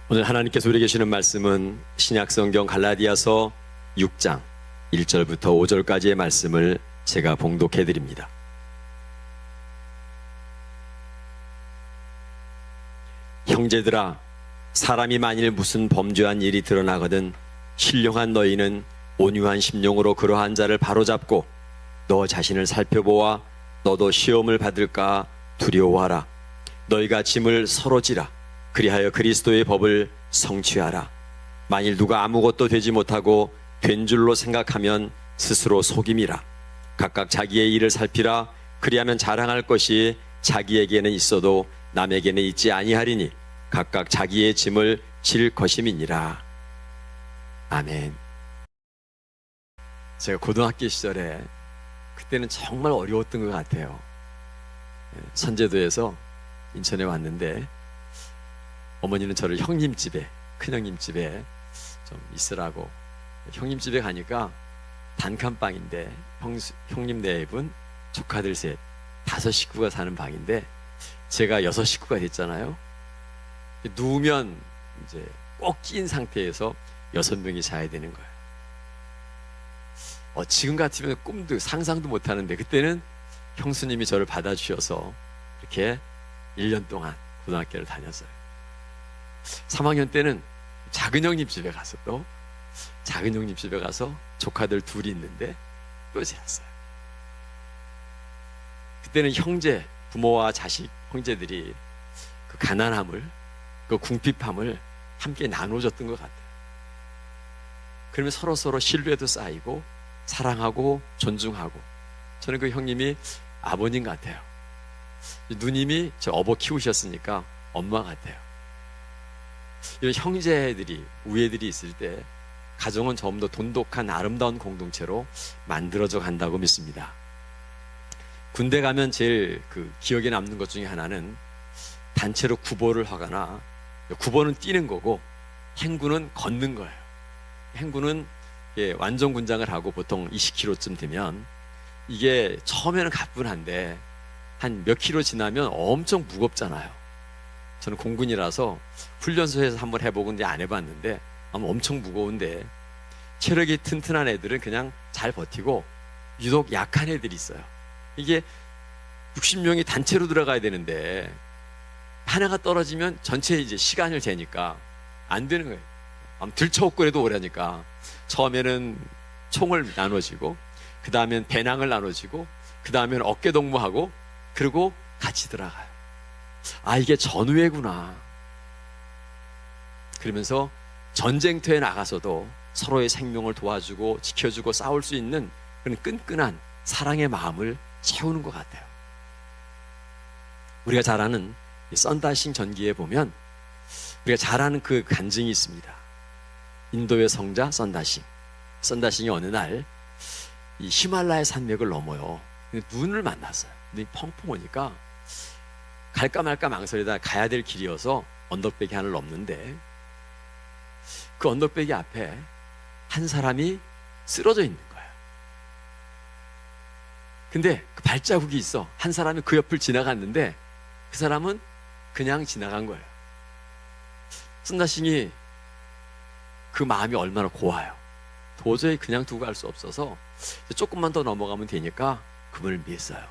오늘 하나님께서 우리에게 주시는 말씀은 신약성경 갈라디아서 6장 1절부터 5절까지의 말씀을 제가 봉독해 드립니다. 형제들아, 사람이 만일 무슨 범죄한 일이 드러나거든 신령한 너희는 온유한 심령으로 그러한 자를 바로잡고 너 자신을 살펴보아 너도 시험을 받을까 두려워하라. 너희가 짐을 서로 지라. 그리하여 그리스도의 법을 성취하라. 만일 누가 아무것도 되지 못하고 된 줄로 생각하면 스스로 속임이라. 각각 자기의 일을 살피라. 그리하면 자랑할 것이 자기에게는 있어도 남에게는 있지 아니하리니 각각 자기의 짐을 질 것임이니라. 아멘. 제가 고등학교 시절에 그때는 정말 어려웠던 것 같아요. 선제도에서 인천에 왔는데 어머니는 저를 형님 집에, 큰형님 집에 좀 있으라고. 형님 집에 가니까 단칸방인데 형님 네 분, 조카들 셋, 5식구가 사는 방인데 제가 6식구가 됐잖아요. 누우면 이제 꼭 끼인 상태에서 6명이 자야 되는 거예요. 지금 같으면 꿈도 상상도 못 하는데 그때는 형수님이 저를 받아주셔서 이렇게 1년 동안 고등학교를 다녔어요. 3학년 때는 작은 형님 집에 가서 또 작은 형님 집에 가서 조카들 둘이 있는데 또 지냈어요. 그때는 형제, 부모와 자식, 형제들이 그 가난함을, 그 궁핍함을 함께 나눠줬던 것 같아요. 그러면 서로 신뢰도 쌓이고 사랑하고 존중하고. 저는 그 형님이 아버님 같아요. 누님이 저 어버 키우셨으니까 엄마 같아요. 이런 형제들이, 우애들이 있을 때 가정은 좀 더 돈독한 아름다운 공동체로 만들어져 간다고 믿습니다. 군대 가면 제일 그 기억에 남는 것 중에 하나는 단체로 구보를 하거나, 구보는 뛰는 거고 행군은 걷는 거예요. 행군은 완전 군장을 하고 보통 20km쯤 되면 이게 처음에는 가뿐한데 한 몇 킬로 지나면 엄청 무겁잖아요. 저는 공군이라서 훈련소에서 한번 해보고 안 해봤는데 아마 엄청 무거운데 체력이 튼튼한 애들은 그냥 잘 버티고 유독 약한 애들이 있어요. 이게 60명이 단체로 들어가야 되는데 하나가 떨어지면 전체 이제 시간을 재니까 안 되는 거예요. 들쳐업고 해도 오라니까 처음에는 총을 나눠지고 그 다음엔 배낭을 나눠지고 그 다음엔 어깨 동무하고 그리고 같이 들어가요. 이게 전우회구나. 그러면서 전쟁터에 나가서도 서로의 생명을 도와주고 지켜주고 싸울 수 있는 그런 끈끈한 사랑의 마음을 채우는 것 같아요. 우리가 잘 아는 썬다싱 전기에 보면 우리가 잘 아는 그 간증이 있습니다. 인도의 성자 썬다싱이 어느 날 이 히말라야 산맥을 넘어요. 눈을 만났어요. 눈이 펑펑 오니까 갈까 말까 망설이다 가야 될 길이어서 언덕배기 하나를 넘는데 그 언덕배기 앞에 한 사람이 쓰러져 있는 거예요. 근데 그 발자국이 있어. 한 사람이 그 옆을 지나갔는데 그 사람은 그냥 지나간 거예요. 썬다싱이 그 마음이 얼마나 고와요. 도저히 그냥 두고 갈 수 없어서 조금만 더 넘어가면 되니까 그분을 미했어요.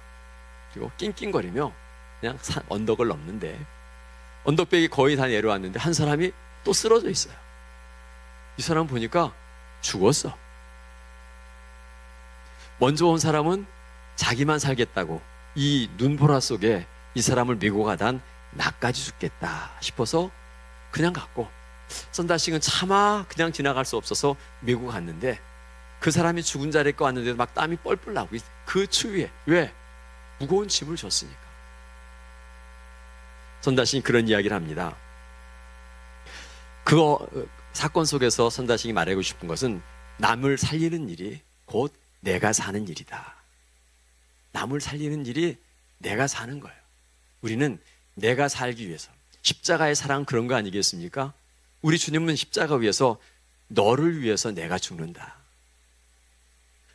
그리고 낑낑거리며 그냥 언덕을 넘는데 언덕백이 거의 다 내려왔는데 한 사람이 또 쓰러져 있어요. 이 사람 보니까 죽었어. 먼저 온 사람은 자기만 살겠다고 이 눈보라 속에 이 사람을 밀고 가단 나까지 죽겠다 싶어서 그냥 갔고 썬다싱은 차마 그냥 지나갈 수 없어서 밀고 갔는데 그 사람이 죽은 자리에 왔는데도 막 땀이 뻘뻘 나고 그 추위에. 왜? 무거운 짐을 줬으니까. 썬다싱이 그런 이야기를 합니다. 그 사건 속에서 썬다싱이 말하고 싶은 것은 남을 살리는 일이 곧 내가 사는 일이다. 남을 살리는 일이 내가 사는 거예요. 우리는 내가 살기 위해서. 십자가의 사랑 그런 거 아니겠습니까? 우리 주님은 십자가 위에서 너를 위해서 내가 죽는다.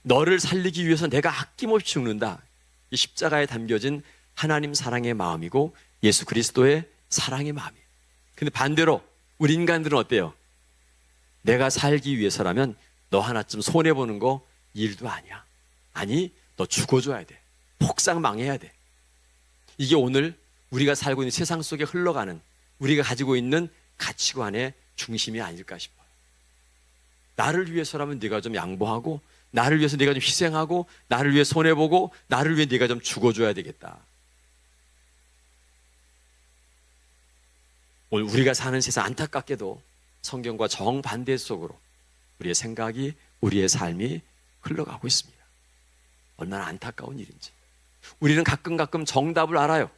너를 살리기 위해서 내가 아낌없이 죽는다. 이 십자가에 담겨진 하나님 사랑의 마음이고 예수 그리스도의 사랑의 마음이에요. 근데 반대로 우리 인간들은 어때요? 내가 살기 위해서라면 너 하나쯤 손해보는 거 일도 아니야. 아니, 너 죽어줘야 돼. 폭삭 망해야 돼. 이게 오늘 우리가 살고 있는 세상 속에 흘러가는 우리가 가지고 있는 가치관의 중심이 아닐까 싶어요. 나를 위해서라면 네가 좀 양보하고, 나를 위해서 네가 좀 희생하고, 나를 위해 손해보고, 나를 위해 네가 좀 죽어줘야 되겠다. 오늘 우리가 사는 세상, 안타깝게도 성경과 정반대 속으로 우리의 생각이, 우리의 삶이 흘러가고 있습니다. 얼마나 안타까운 일인지. 우리는 가끔 정답을 알아요.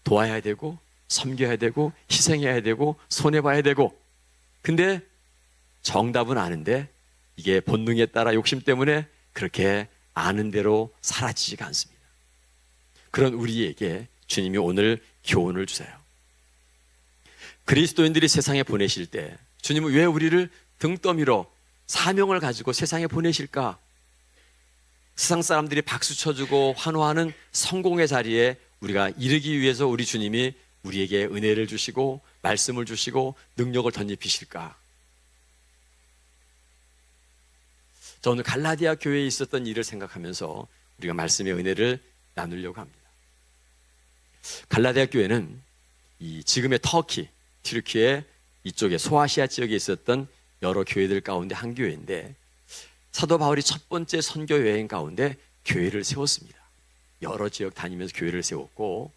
도와야 되고, 섬겨야 되고, 희생해야 되고, 손해봐야 되고. 근데 정답은 아는데 이게 본능에 따라 욕심 때문에 그렇게 아는 대로 사라지지가 않습니다. 그런 우리에게 주님이 오늘 교훈을 주세요. 그리스도인들이 세상에 보내실 때 주님은 왜 우리를 등떠밀어 사명을 가지고 세상에 보내실까? 세상 사람들이 박수 쳐주고 환호하는 성공의 자리에 우리가 이르기 위해서 우리 주님이 우리에게 은혜를 주시고 말씀을 주시고 능력을 덧입히실까? 저 오늘 갈라디아 교회에 있었던 일을 생각하면서 우리가 말씀의 은혜를 나누려고 합니다. 갈라디아 교회는 이 지금의 튀르키예 이쪽에 소아시아 지역에 있었던 여러 교회들 가운데 한 교회인데, 사도 바울이 첫 번째 선교 여행 가운데 교회를 세웠습니다. 여러 지역 다니면서 교회를 세웠고,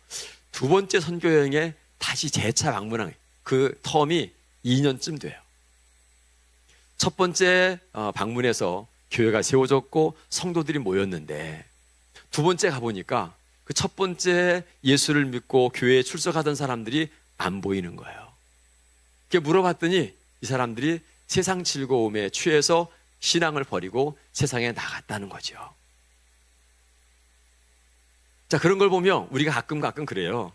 두 번째 선교 여행에 다시 재차 방문한 그 텀이 2년쯤 돼요. 첫 번째 방문해서 교회가 세워졌고 성도들이 모였는데, 두 번째 가보니까 그 첫 번째 예수를 믿고 교회에 출석하던 사람들이 안 보이는 거예요. 그렇게 물어봤더니 이 사람들이 세상 즐거움에 취해서 신앙을 버리고 세상에 나갔다는 거죠. 자, 그런 걸 보면 우리가 가끔 그래요.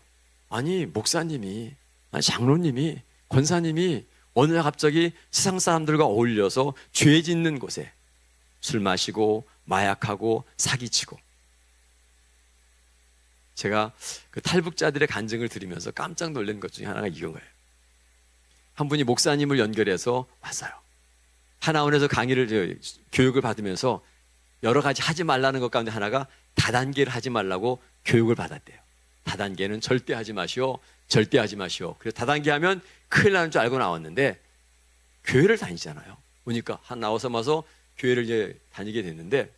아니, 목사님이, 아니, 장로님이, 권사님이 어느 날 갑자기 세상 사람들과 어울려서 죄 짓는 곳에 술 마시고 마약하고 사기치고. 제가 그 탈북자들의 간증을 들으면서 깜짝 놀란 것 중에 하나가 이건 거예요. 한 분이 목사님을 연결해서 왔어요. 하나원에서 강의를, 교육을 받으면서 여러 가지 하지 말라는 것 가운데 하나가 다단계를 하지 말라고 교육을 받았대요. 다단계는 절대 하지 마시오. 절대 하지 마시오. 그래서 다단계 하면 큰일 나는 줄 알고 나왔는데, 교회를 다니잖아요. 보니까 나와서 교회를 이제 다니게 됐는데,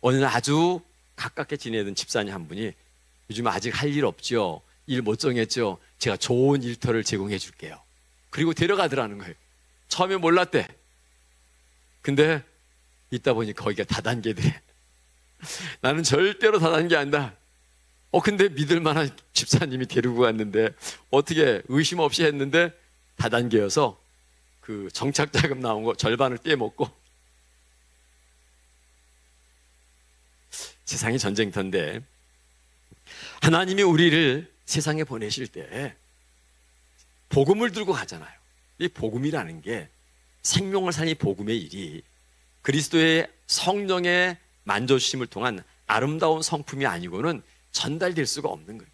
어느 날 아주 가깝게 지내던 집사님 한 분이 요즘 아직 할 일 없죠. 일 못 정했죠. 제가 좋은 일터를 제공해 줄게요. 그리고 데려가더라는 거예요. 처음에 몰랐대. 근데 있다 보니 거기가 다단계돼. 나는 절대로 다단계 한다. 근데 믿을 만한 집사님이 데리고 갔는데 어떻게 의심 없이 했는데 다단계여서 그 정착자금 나온 거 절반을 떼먹고. 세상이 전쟁터인데 하나님이 우리를 세상에 보내실 때 복음을 들고 가잖아요. 이 복음이라는 게, 생명을 살린 복음의 일이 그리스도의 성령의 만져주심을 통한 아름다운 성품이 아니고는 전달될 수가 없는 거예요.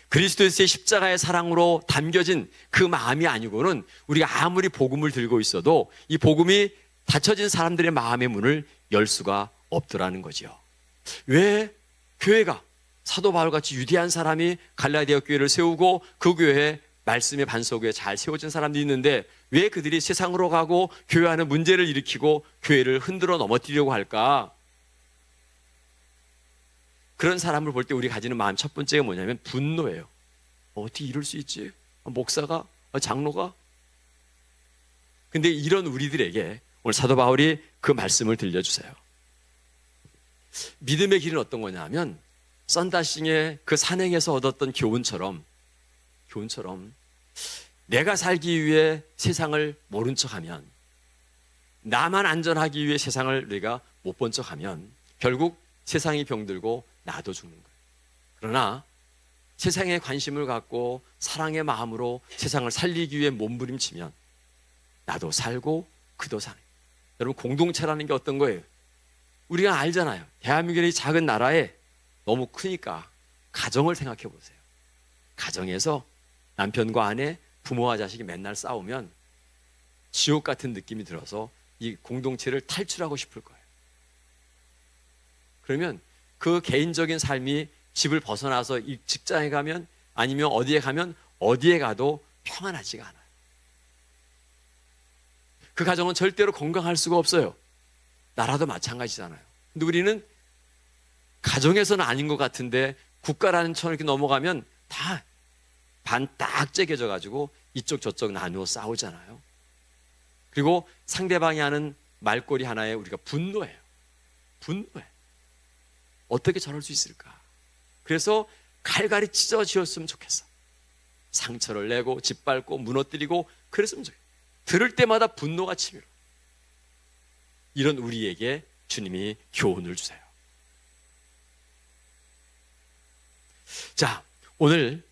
그리스도의 십자가의 사랑으로 담겨진 그 마음이 아니고는 우리가 아무리 복음을 들고 있어도 이 복음이 닫혀진 사람들의 마음의 문을 열 수가 없더라는 거죠. 왜 교회가, 사도 바울같이 위대한 사람이 갈라디아 교회를 세우고 그 교회에 말씀의 반석 위에 잘 세워진 사람들이 있는데 왜 그들이 세상으로 가고 교회 안에 문제를 일으키고 교회를 흔들어 넘어뜨리려고 할까? 그런 사람을 볼 때 우리 가지는 마음 첫 번째가 뭐냐면 분노예요. 어떻게 이럴 수 있지? 목사가? 장로가? 근데 이런 우리들에게 오늘 사도 바울이 그 말씀을 들려주세요. 믿음의 길은 어떤 거냐면 썬다싱의 그 산행에서 얻었던 교훈처럼 내가 살기 위해 세상을 모른 척하면, 나만 안전하기 위해 세상을 내가 못 본 척하면 결국 세상이 병들고 나도 죽는 거예요. 그러나 세상에 관심을 갖고 사랑의 마음으로 세상을 살리기 위해 몸부림치면 나도 살고 그도 사는 거예요. 여러분, 공동체라는 게 어떤 거예요? 우리가 알잖아요. 대한민국의 작은 나라에 너무 크니까 가정을 생각해 보세요. 가정에서 남편과 아내, 부모와 자식이 맨날 싸우면 지옥 같은 느낌이 들어서 이 공동체를 탈출하고 싶을 거예요. 그러면 그 개인적인 삶이 집을 벗어나서 이 직장에 가면 아니면 어디에 가면 어디에 가도 평안하지가 않아요. 그 가정은 절대로 건강할 수가 없어요. 나라도 마찬가지잖아요. 근데 우리는 가정에서는 아닌 것 같은데 국가라는 천을 이렇게 넘어가면 다 반 딱 째겨져 가지고 이쪽 저쪽 나누어 싸우잖아요. 그리고 상대방이 하는 말꼬리 하나에 우리가 분노해요. 분노해. 어떻게 저럴 수 있을까? 그래서 갈갈이 찢어지었으면 좋겠어. 상처를 내고 짓밟고 무너뜨리고 그랬으면 좋겠어. 들을 때마다 분노가 치밀어. 이런 우리에게 주님이 교훈을 주세요. 자, 오늘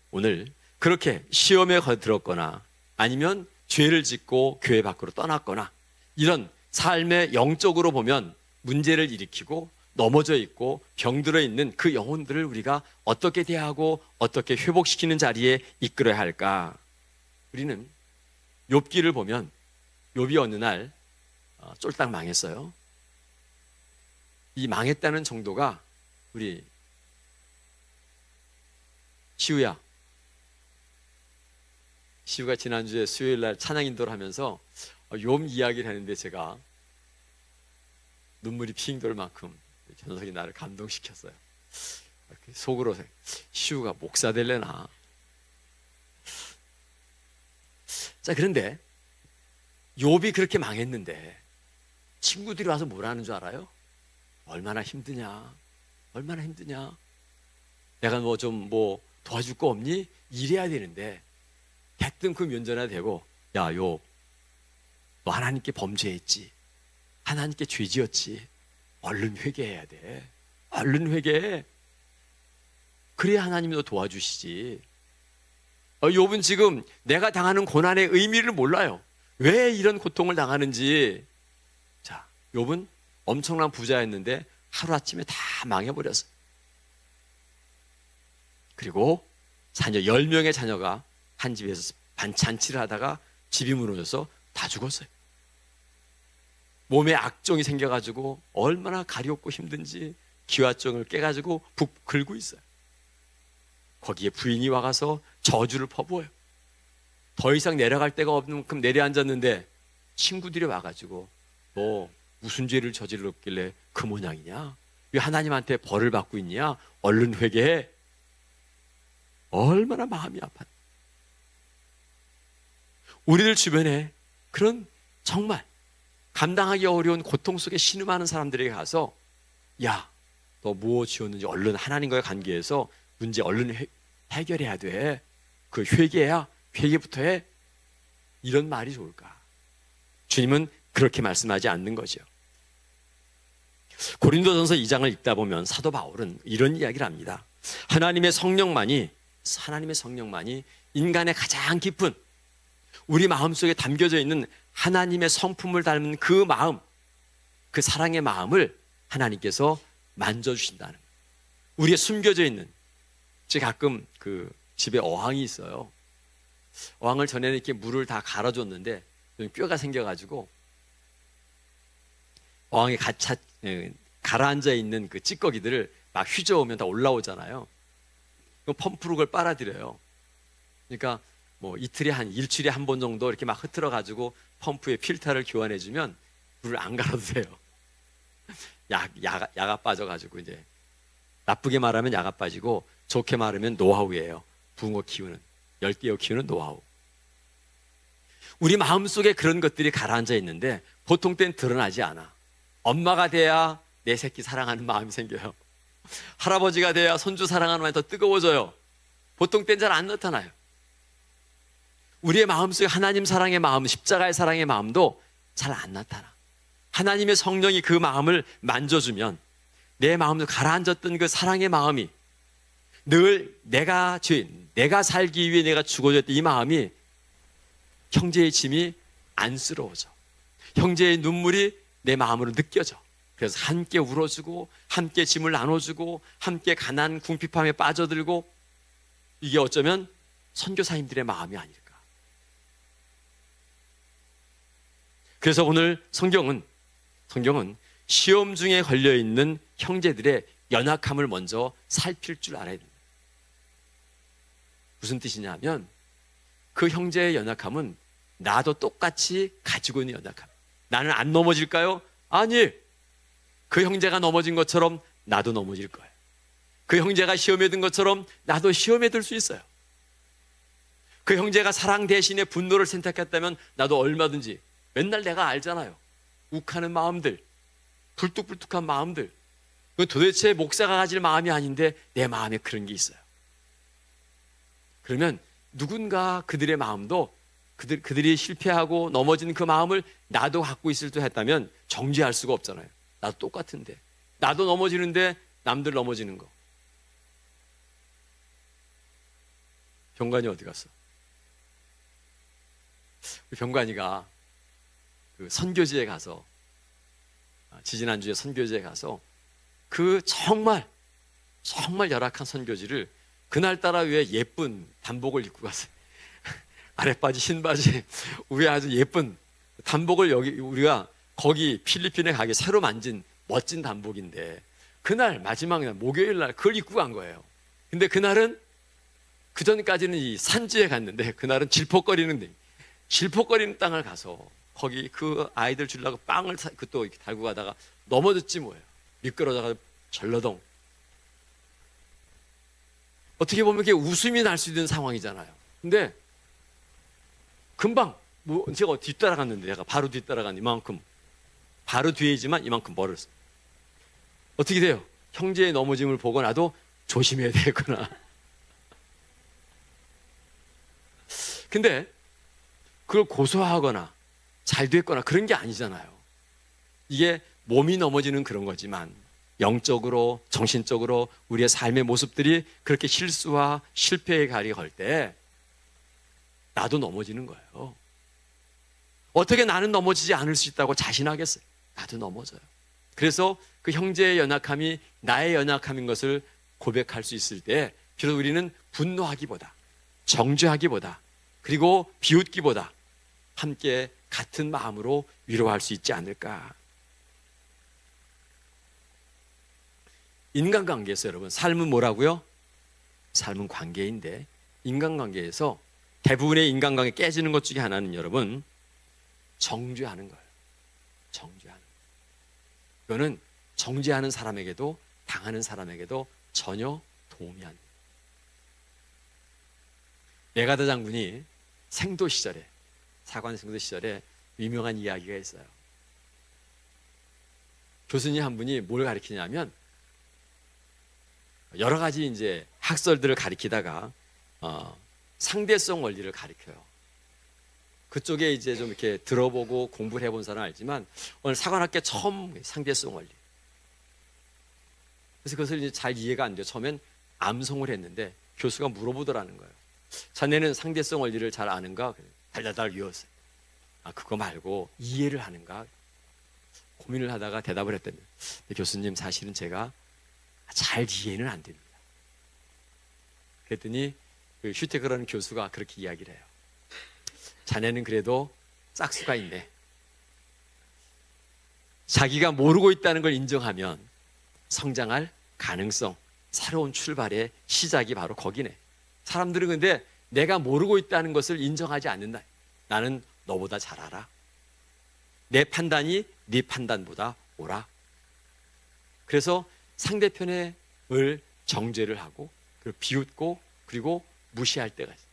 그렇게 시험에 들었거나 아니면 죄를 짓고 교회 밖으로 떠났거나 이런 삶의 영적으로 보면 문제를 일으키고 넘어져 있고 병들어 있는 그 영혼들을 우리가 어떻게 대하고 어떻게 회복시키는 자리에 이끌어야 할까? 우리는 욥기를 보면 욥이 어느 날 쫄딱 망했어요. 이 망했다는 정도가 우리 시우가 지난주에 수요일 날 찬양 인도를 하면서 욥 이야기를 했는데 제가 눈물이 핑 돌 만큼 전석이 나를 감동시켰어요. 속으로 시우가 목사 될래나. 자, 그런데 욥이 그렇게 망했는데 친구들이 와서 뭐라는 줄 알아요? 얼마나 힘드냐, 얼마나 힘드냐. 내가 좀 도와줄 거 없니? 일해야 되는데 대뜸 그 면전에 대고, 야, 욥, 너 하나님께 범죄했지, 하나님께 죄지었지, 얼른 회개해야 돼. 얼른 회개해. 그래야 하나님이 너 도와주시지. 욥은 지금 내가 당하는 고난의 의미를 몰라요. 왜 이런 고통을 당하는지. 자, 욥은 엄청난 부자였는데 하루아침에 다 망해버렸어요. 그리고 10명의 자녀가 한 집에서 반잔치를 하다가 집이 무너져서 다 죽었어요. 몸에 악종이 생겨가지고 얼마나 가렵고 힘든지 기와종을 깨가지고 북 긁고 있어요. 거기에 부인이 와가서 저주를 퍼부어요. 더 이상 내려갈 데가 없는 만큼 내려앉았는데 친구들이 와가지고 너 무슨 죄를 저질렀길래 그 모양이냐? 왜 하나님한테 벌을 받고 있냐? 얼른 회개해. 얼마나 마음이 아팠. 우리들 주변에 그런 정말 감당하기 어려운 고통 속에 신음하는 사람들에게 가서, 야, 너 무엇 지었는지 얼른 하나님과의 관계에서 문제 얼른 해결해야 돼. 그 회개야, 회개부터 해. 이런 말이 좋을까? 주님은 그렇게 말씀하지 않는 거죠. 고린도전서 2장을 읽다 보면 사도 바울은 이런 이야기를 합니다. 하나님의 성령만이 인간의 가장 깊은 우리 마음속에 담겨져 있는 하나님의 성품을 닮은 그 마음, 그 사랑의 마음을 하나님께서 만져주신다는 거예요. 우리의 숨겨져 있는, 제가 가끔 그 집에 어항이 있어요. 어항을 전에는 이렇게 물을 다 갈아줬는데 뼈가 생겨가지고 어항에 가라앉아 있는 그 찌꺼기들을 막 휘저으면 다 올라오잖아요. 펌프로 그걸 빨아들여요. 그러니까 일주일에 한 번 정도 이렇게 막 흐트러 가지고 펌프에 필터를 교환해주면 물을 안 갈아도 돼요. 야가 빠져가지고, 이제 나쁘게 말하면 야가 빠지고 좋게 말하면 노하우예요. 붕어 키우는, 열대어 키우는 노하우. 우리 마음속에 그런 것들이 가라앉아 있는데 보통 때는 드러나지 않아. 엄마가 돼야 내 새끼 사랑하는 마음이 생겨요. 할아버지가 돼야 손주 사랑하는 마음이 더 뜨거워져요. 보통 때는 잘 안 나타나요. 우리의 마음속에 하나님 사랑의 마음, 십자가의 사랑의 마음도 잘 안 나타나. 하나님의 성령이 그 마음을 만져주면 내 마음도 가라앉았던 그 사랑의 마음이 늘 내가 살기 위해 내가 죽어졌던 이 마음이 형제의 짐이 안쓰러워져. 형제의 눈물이 내 마음으로 느껴져. 그래서 함께 울어주고 함께 짐을 나눠주고 함께 가난 궁핍함에 빠져들고, 이게 어쩌면 선교사님들의 마음이 아닐까. 그래서 오늘 성경은 시험 중에 걸려 있는 형제들의 연약함을 먼저 살필 줄 알아야 됩니다. 무슨 뜻이냐면 그 형제의 연약함은 나도 똑같이 가지고 있는 연약함. 나는 안 넘어질까요? 아니, 그 형제가 넘어진 것처럼 나도 넘어질 거예요. 그 형제가 시험에 든 것처럼 나도 시험에 들 수 있어요. 그 형제가 사랑 대신에 분노를 선택했다면 나도 얼마든지, 맨날 내가 알잖아요, 욱하는 마음들, 불뚝불뚝한 마음들, 그 도대체 목사가 가질 마음이 아닌데 내 마음에 그런 게 있어요. 그러면 누군가 그들의 마음도 그들이 실패하고 넘어진 그 마음을 나도 갖고 있을 듯 했다면 정죄할 수가 없잖아요. 나도 똑같은데, 나도 넘어지는데 남들 넘어지는 거. 병관이 어디 갔어? 병관이가 그 선교지에 가서, 지지난주에 선교지에 가서 그 정말 열악한 선교지를 그날따라 왜 예쁜 단복을 입고 갔어요. 아랫바지 신바지 위에 아주 예쁜 단복을, 여기 우리가 거기 필리핀에 가게 새로 만진 멋진 단복인데 그날 마지막 날 목요일 날 그걸 입고 간 거예요. 근데 그날은, 그 전까지는 이 산지에 갔는데 그날은 질퍽거리는 땅을 가서 거기 그 아이들 주려고 빵을 또 이렇게 달고 가다가 넘어졌지 뭐예요. 미끄러져서 전러덩. 어떻게 보면 이렇게 웃음이 날 수 있는 상황이잖아요. 근데 금방 제가 뒤따라갔는데, 제가 바로 뒤따라간 이만큼, 바로 뒤에지만 이만큼 멀었어. 어떻게 돼요? 형제의 넘어짐을 보고 나도 조심해야 되겠구나. 근데 그걸 고소하거나 잘 됐거나 그런 게 아니잖아요. 이게 몸이 넘어지는 그런 거지만 영적으로, 정신적으로 우리의 삶의 모습들이 그렇게 실수와 실패의 갈이 걸 때 나도 넘어지는 거예요. 어떻게 나는 넘어지지 않을 수 있다고 자신하겠어요? 나도 넘어져요. 그래서 그 형제의 연약함이 나의 연약함인 것을 고백할 수 있을 때 비로소 우리는 분노하기보다, 정죄하기보다, 그리고 비웃기보다 함께 같은 마음으로 위로할 수 있지 않을까. 인간관계에서 여러분, 삶은 뭐라고요? 삶은 관계인데, 인간관계에서 대부분의 인간관계 깨지는 것 중에 하나는 여러분, 정죄하는 거예요. 정죄하는 거예요. 이거는 정죄하는 사람에게도 당하는 사람에게도 전혀 도움이 안 돼요. 메가더 장군이 생도 시절에, 사관 생도 시절에 유명한 이야기가 있어요. 교수님 한 분이 뭘 가르치냐면, 여러 가지 이제 학설들을 가르치다가 상대성 원리를 가르쳐요. 그쪽에 이제 좀 이렇게 들어보고 공부를 해본 사람은 알지만 오늘 사관학교 처음 상대성 원리. 그래서 그것을 이제 잘 이해가 안 돼요. 처음엔 암송을 했는데 교수가 물어보더라는 거예요. 자네는 상대성 원리를 잘 아는가? 달달달 외웠어요. 아, 그거 말고 이해를 하는가? 고민을 하다가 대답을 했더니, 교수님 사실은 제가 잘 이해는 안 됩니다. 그랬더니 그 슈테크라는 교수가 그렇게 이야기를 해요. 자네는 그래도 짝수가 있네. 자기가 모르고 있다는 걸 인정하면 성장할 가능성, 새로운 출발의 시작이 바로 거기네. 사람들은 근데 내가 모르고 있다는 것을 인정하지 않는다. 나는 너보다 잘 알아. 내 판단이 네 판단보다 옳아. 그래서 상대편을 정죄를 하고 그리고 비웃고 그리고 무시할 때가 있어요.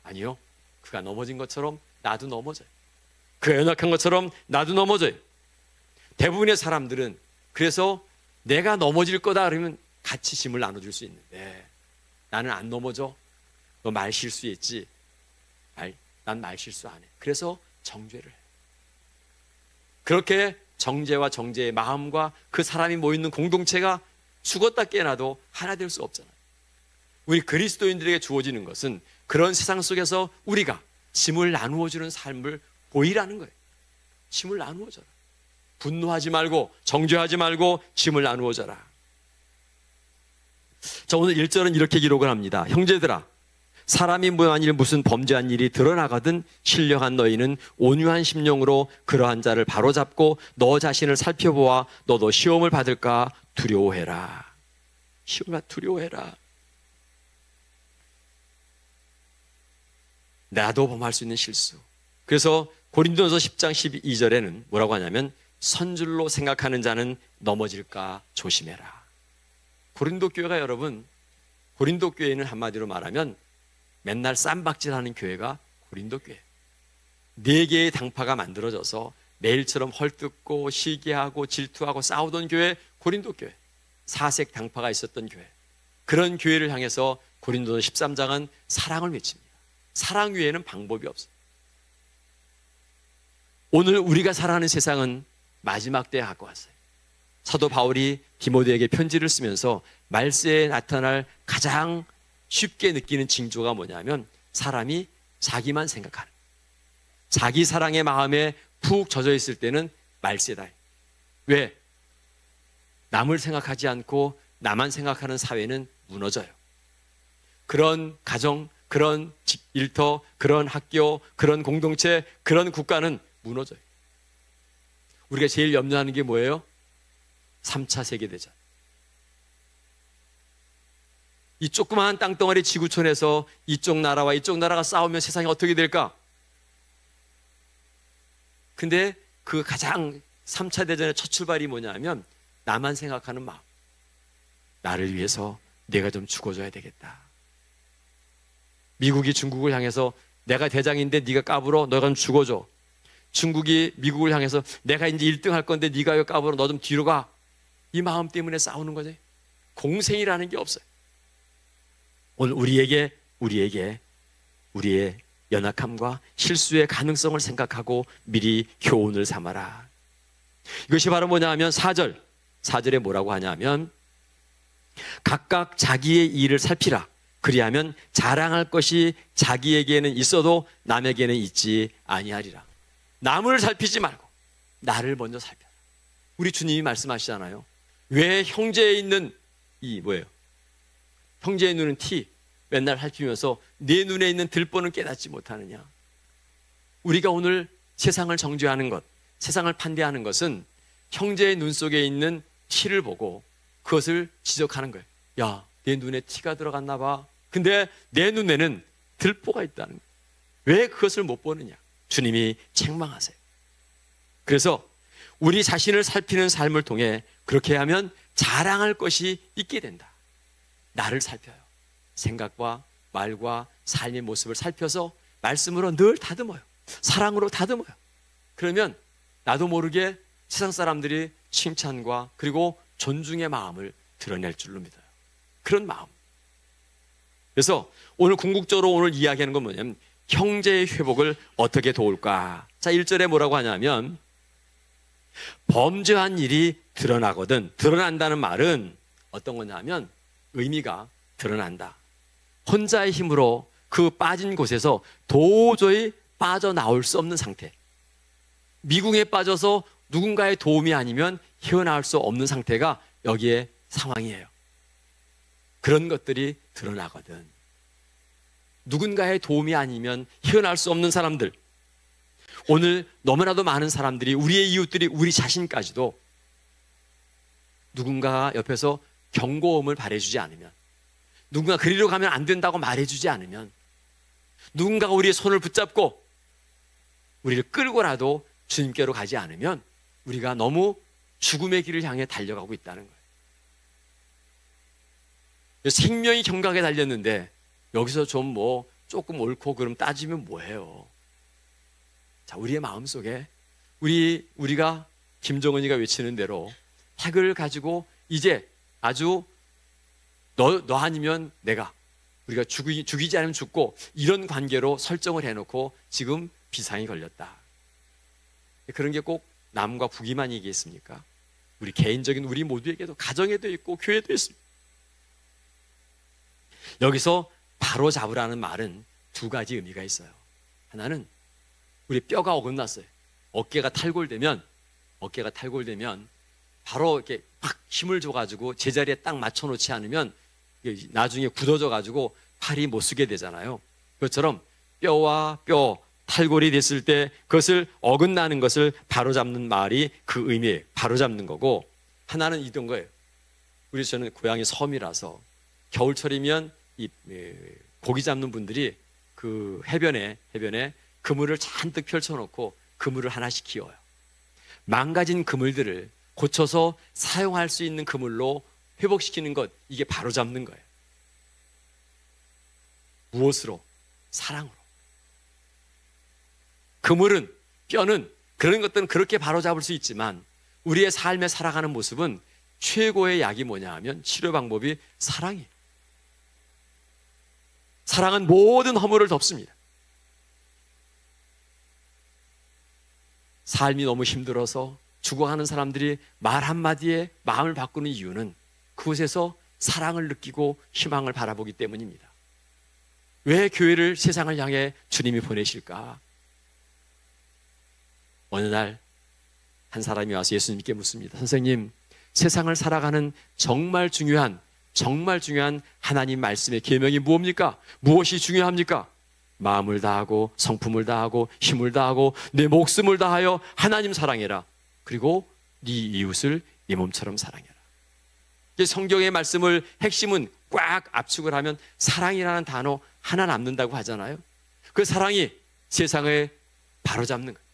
아니요, 그가 넘어진 것처럼 나도 넘어져요. 그가 연약한 것처럼 나도 넘어져요. 대부분의 사람들은 그래서 내가 넘어질 거다 그러면 같이 짐을 나눠줄 수 있는데, 나는 안 넘어져. 너 말 실수했지. 난 말 실수 안 해. 그래서 정죄를 해. 그렇게 정죄와 정죄의 마음과 그 사람이 모이는 공동체가 죽었다 깨어나도 하나 될 수 없잖아요. 우리 그리스도인들에게 주어지는 것은 그런 세상 속에서 우리가 짐을 나누어주는 삶을 보이라는 거예요. 짐을 나누어줘라. 분노하지 말고 정죄하지 말고 짐을 나누어줘라. 자, 오늘 1절은 이렇게 기록을 합니다. 형제들아, 사람이 만일 무슨 범죄한 일이 드러나거든 신령한 너희는 온유한 심령으로 그러한 자를 바로잡고 너 자신을 살펴보아 너도 시험을 받을까 두려워해라. 시험을 두려워해라. 나도 범할 수 있는 실수. 그래서 고린도전서 10장 12절에는 뭐라고 하냐면 선줄로 생각하는 자는 넘어질까 조심해라. 고린도 교회가 여러분, 고린도 교회는 한마디로 말하면 맨날 쌈박질하는 교회가 고린도 교회. 4개의 당파가 만들어져서 매일처럼 헐뜯고 시기하고 질투하고 싸우던 교회 고린도 교회. 사색 당파가 있었던 교회. 그런 교회를 향해서 고린도전 13장은 사랑을 외칩니다. 사랑 외에는 방법이 없어요. 오늘 우리가 살아가는 세상은 마지막 때에 갖고 왔어요. 사도 바울이 디모데에게 편지를 쓰면서 말세에 나타날 가장 쉽게 느끼는 징조가 뭐냐면 사람이 자기만 생각하는, 자기 사랑의 마음에 푹 젖어 있을 때는 말세다. 왜? 남을 생각하지 않고 나만 생각하는 사회는 무너져요. 그런 가정, 그런 일터, 그런 학교, 그런 공동체, 그런 국가는 무너져요. 우리가 제일 염려하는 게 뭐예요? 3차 세계대전. 이 조그마한 땅덩어리 지구촌에서 이쪽 나라와 이쪽 나라가 싸우면 세상이 어떻게 될까? 근데 그 가장 3차 대전의 첫 출발이 뭐냐면 나만 생각하는 마음. 나를 위해서 내가 좀 죽어줘야 되겠다. 미국이 중국을 향해서 내가 대장인데 네가 까불어, 너가 좀 죽어줘. 중국이 미국을 향해서 내가 이제 1등 할 건데 네가 왜 까불어, 너 좀 뒤로 가. 이 마음 때문에 싸우는 거지. 공생이라는 게 없어요. 오늘 우리에게 우리의 연약함과 실수의 가능성을 생각하고 미리 교훈을 삼아라. 이것이 바로 뭐냐 하면 4절에 뭐라고 하냐면 각각 자기의 일을 살피라. 그리하면 자랑할 것이 자기에게는 있어도 남에게는 있지 아니하리라. 남을 살피지 말고 나를 먼저 살펴라. 우리 주님이 말씀하시잖아요. 왜 형제에 있는 형제의 눈은 티 맨날 살피면서 내 눈에 있는 들보는 깨닫지 못하느냐. 우리가 오늘 세상을 정죄하는 것, 세상을 판대하는 것은 형제의 눈 속에 있는 티를 보고 그것을 지적하는 거예요. 야, 내 눈에 티가 들어갔나 봐. 근데 내 눈에는 들보가 있다는 거예요. 왜 그것을 못 보느냐. 주님이 책망하세요. 그래서 우리 자신을 살피는 삶을 통해 그렇게 하면 자랑할 것이 있게 된다. 나를 살펴요. 생각과 말과 삶의 모습을 살펴서 말씀으로 늘 다듬어요. 사랑으로 다듬어요. 그러면 나도 모르게 세상 사람들이 칭찬과 그리고 존중의 마음을 드러낼 줄로 믿어요. 그런 마음. 그래서 오늘 궁극적으로 오늘 이야기하는 건 뭐냐면 형제의 회복을 어떻게 도울까. 자, 1절에 뭐라고 하냐면 범죄한 일이 드러나거든. 드러난다는 말은 어떤 거냐면 의미가 드러난다. 혼자의 힘으로 그 빠진 곳에서 도저히 빠져나올 수 없는 상태. 미궁에 빠져서 누군가의 도움이 아니면 헤어나올 수 없는 상태가 여기에 상황이에요. 그런 것들이 드러나거든. 누군가의 도움이 아니면 헤어나올 수 없는 사람들. 오늘 너무나도 많은 사람들이 우리의 이웃들이 우리 자신까지도 누군가 옆에서 경고음을 발해주지 않으면, 누군가 그리로 가면 안 된다고 말해주지 않으면, 누군가가 우리의 손을 붙잡고 우리를 끌고라도 주님께로 가지 않으면 우리가 너무 죽음의 길을 향해 달려가고 있다는 거예요. 생명이 경각에 달렸는데 여기서 좀 조금 옳고 그럼 따지면 뭐해요. 자, 우리의 마음속에 우리가 김정은이가 외치는 대로 핵을 가지고 이제 아주 너 아니면 내가, 우리가 죽이지 않으면 죽고 이런 관계로 설정을 해놓고 지금 비상이 걸렸다. 그런 게 꼭 남과 북이만 얘기했습니까? 우리 개인적인 우리 모두에게도, 가정에도 있고 교회도 있습니다. 여기서 바로 잡으라는 말은 두 가지 의미가 있어요. 하나는 우리 뼈가 어긋났어요. 어깨가 탈골되면 바로 이렇게 막 힘을 줘가지고 제자리에 딱 맞춰놓지 않으면 나중에 굳어져가지고 팔이 못 쓰게 되잖아요. 그것처럼 뼈와 뼈, 탈골이 됐을 때 그것을 어긋나는 것을 바로잡는 말이 그 의미예요. 바로잡는 거고, 하나는 이런 거예요. 우리 저는 고향이 섬이라서 겨울철이면 이 고기 잡는 분들이 그 해변에 그물을 잔뜩 펼쳐놓고 그물을 하나씩 키워요. 망가진 그물들을 고쳐서 사용할 수 있는 그물로 회복시키는 것, 이게 바로잡는 거예요. 무엇으로? 사랑으로. 그물은, 뼈는, 그런 것들은 그렇게 바로잡을 수 있지만 우리의 삶에 살아가는 모습은 최고의 약이 뭐냐 하면, 치료 방법이 사랑이에요. 사랑은 모든 허물을 덮습니다. 삶이 너무 힘들어서 죽어가는 사람들이 말 한마디에 마음을 바꾸는 이유는 그곳에서 사랑을 느끼고 희망을 바라보기 때문입니다. 왜 교회를 세상을 향해 주님이 보내실까? 어느 날 한 사람이 와서 예수님께 묻습니다. 선생님, 세상을 살아가는 정말 중요한 하나님 말씀의 계명이 무엇입니까? 무엇이 중요합니까? 마음을 다하고 성품을 다하고 힘을 다하고 내 목숨을 다하여 하나님 사랑해라. 그리고 네 이웃을 네 몸처럼 사랑해라. 성경의 말씀을 핵심은 꽉 압축을 하면 사랑이라는 단어 하나 남는다고 하잖아요. 그 사랑이 세상을 바로잡는 거예요.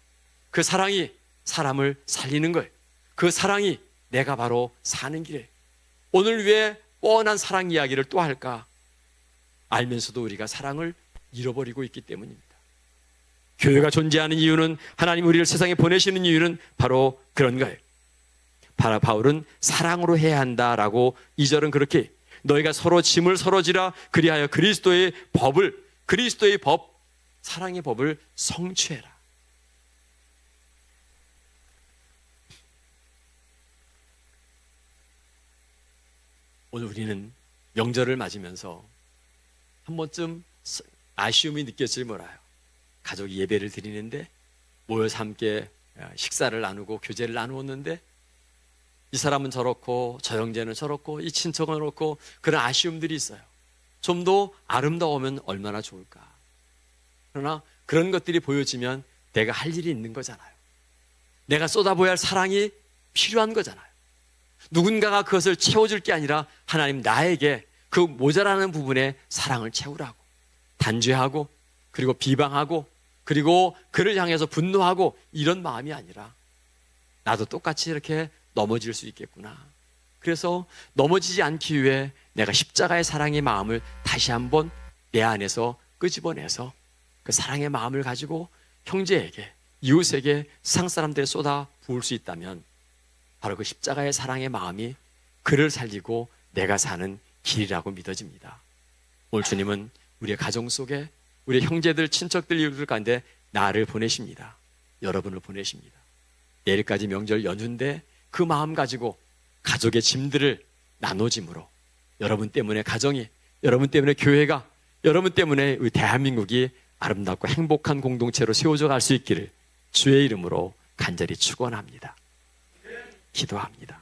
그 사랑이 사람을 살리는 거예요. 그 사랑이 내가 바로 사는 길이에요. 오늘 왜 뻔한 사랑 이야기를 또 할까? 알면서도 우리가 사랑을 잃어버리고 있기 때문입니다. 교회가 존재하는 이유는, 하나님 우리를 세상에 보내시는 이유는 바로 그런 거예요. 바울은 사랑으로 해야 한다라고 2절은 그렇게, 너희가 서로 짐을 서로 지라, 그리하여 그리스도의 법, 사랑의 법을 성취해라. 오늘 우리는 명절을 맞으면서 한 번쯤 아쉬움이 느껴질 몰라요. 가족이 예배를 드리는데 모여서 함께 식사를 나누고 교제를 나누었는데 이 사람은 저렇고 저 형제는 저렇고 이 친척은 저렇고, 그런 아쉬움들이 있어요. 좀 더 아름다우면 얼마나 좋을까. 그러나 그런 것들이 보여지면 내가 할 일이 있는 거잖아요. 내가 쏟아부어야 할 사랑이 필요한 거잖아요. 누군가가 그것을 채워줄 게 아니라 하나님 나에게 그 모자라는 부분에 사랑을 채우라고, 단죄하고 그리고 비방하고 그리고 그를 향해서 분노하고 이런 마음이 아니라 나도 똑같이 이렇게 넘어질 수 있겠구나. 그래서 넘어지지 않기 위해 내가 십자가의 사랑의 마음을 다시 한번 내 안에서 끄집어내서 그 사랑의 마음을 가지고 형제에게, 이웃에게, 세상 사람들에 쏟아 부을 수 있다면 바로 그 십자가의 사랑의 마음이 그를 살리고 내가 사는 길이라고 믿어집니다. 오늘 주님은 우리의 가정 속에 우리 형제들, 친척들, 이웃들 가운데 나를 보내십니다. 여러분을 보내십니다. 내일까지 명절 연휴인데 그 마음 가지고 가족의 짐들을 나눠짐으로 여러분 때문에 가정이, 여러분 때문에 교회가, 여러분 때문에 우리 대한민국이 아름답고 행복한 공동체로 세워져 갈 수 있기를 주의 이름으로 간절히 축원합니다. 기도합니다.